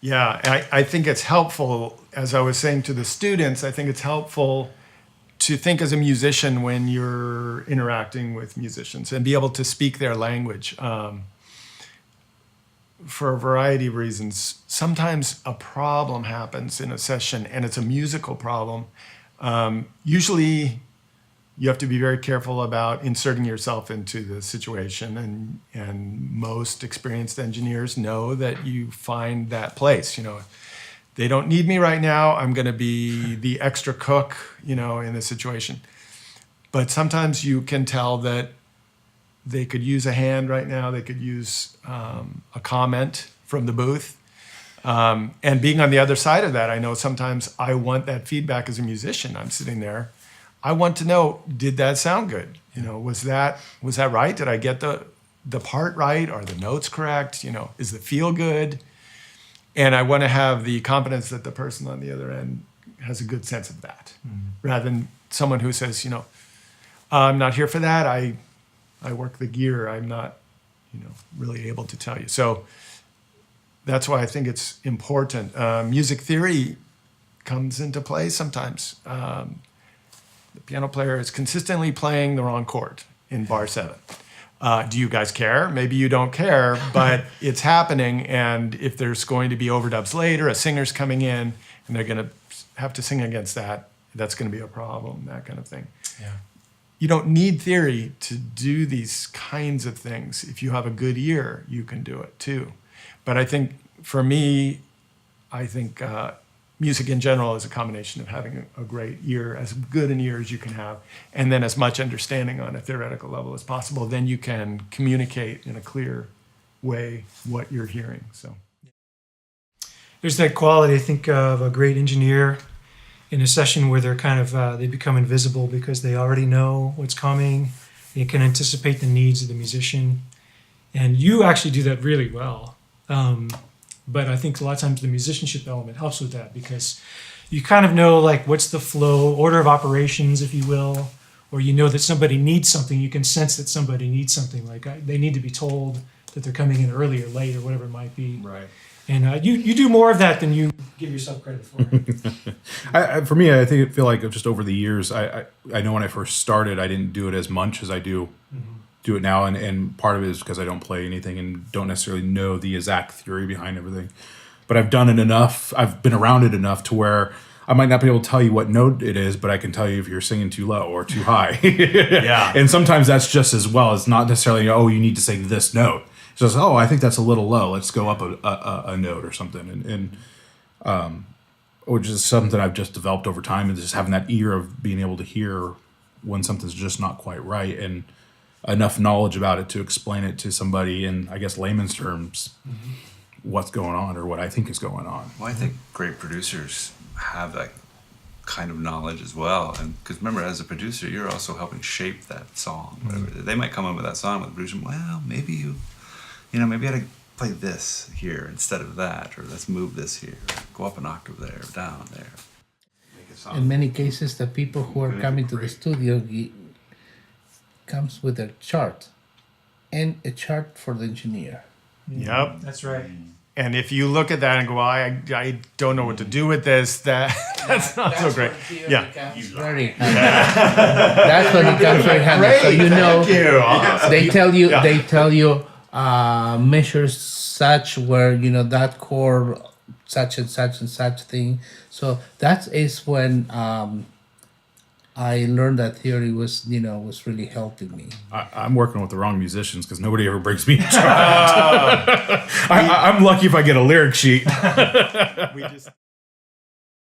Yeah, I think it's helpful, as I was saying to the students, I think it's helpful to think as a musician when you're interacting with musicians and be able to speak their language. For a variety of reasons. Sometimes a problem happens in a session and it's a musical problem. Usually you have to be very careful about inserting yourself into the situation, and most experienced engineers know that you find that place. They don't need me right now, I'm going to be the extra cook, in the situation. But sometimes you can tell that they could use a hand right now, they could use a comment from the booth. And being on the other side of that, I know sometimes I want that feedback as a musician. I'm sitting there, I want to know, did that sound good? Was that right? Did I get the part right? Are the notes correct? Is the feel good? And I want to have the confidence that the person on the other end has a good sense of that, rather than someone who says, I'm not here for that. I work the gear. I'm not, really able to tell you. So that's why I think it's important. Music theory comes into play sometimes. The piano player is consistently playing the wrong chord in bar 7. Do you guys care? Maybe you don't care, but it's happening. And if there's going to be overdubs later, a singer's coming in, and they're going to have to sing against that, that's going to be a problem, that kind of thing. Yeah. You don't need theory to do these kinds of things. If you have a good ear, you can do it too. But I think, for me, music in general is a combination of having a great ear, as good an ear as you can have, and then as much understanding on a theoretical level as possible. Then you can communicate in a clear way what you're hearing. So there's that quality, I think, of a great engineer in a session where they're kind of, they become invisible because they already know what's coming. They can anticipate the needs of the musician. And you actually do that really well. But I think a lot of times the musicianship element helps with that, because you kind of know, like, what's the flow, order of operations, if you will, or that somebody needs something. You can sense that somebody needs something, like they need to be told that they're coming in early or late or whatever it might be. Right. And you do more of that than you give yourself credit for. For me, I feel like just over the years, I know when I first started, I didn't do it as much as I do it now, and part of it is because I don't play anything and don't necessarily know the exact theory behind everything. But I've done it enough, I've been around it enough to where I might not be able to tell you what note it is, but I can tell you if you're singing too low or too high. Yeah. And sometimes that's just as well. It's not necessarily, you need to sing this note. It's just, I think that's a little low. Let's go up a note or something. Or just something I've just developed over time, and just having that ear of being able to hear when something's just not quite right, and enough knowledge about it to explain it to somebody in, I guess, layman's terms, what's going on or what I think is going on. Well, I think great producers have that kind of knowledge as well. And because remember, as a producer, you're also helping shape that song. They might come up with that song with the producer, well, maybe maybe I had to play this here instead of that, or let's move this here, go up an octave there, down there. In many cases, the people who are coming to the studio comes with a chart, and a chart for the engineer. Yep. That's right. And if you look at that and go, I don't know what to do with this, that's not so great. Yeah. That's when it comes very handy. Great, So thank you. Awesome. They tell you measures such where that chord, such and such and such thing. So that is when I learned that theory was really helping me. I'm working with the wrong musicians because nobody ever brings me a chart. I'm lucky if I get a lyric sheet. We just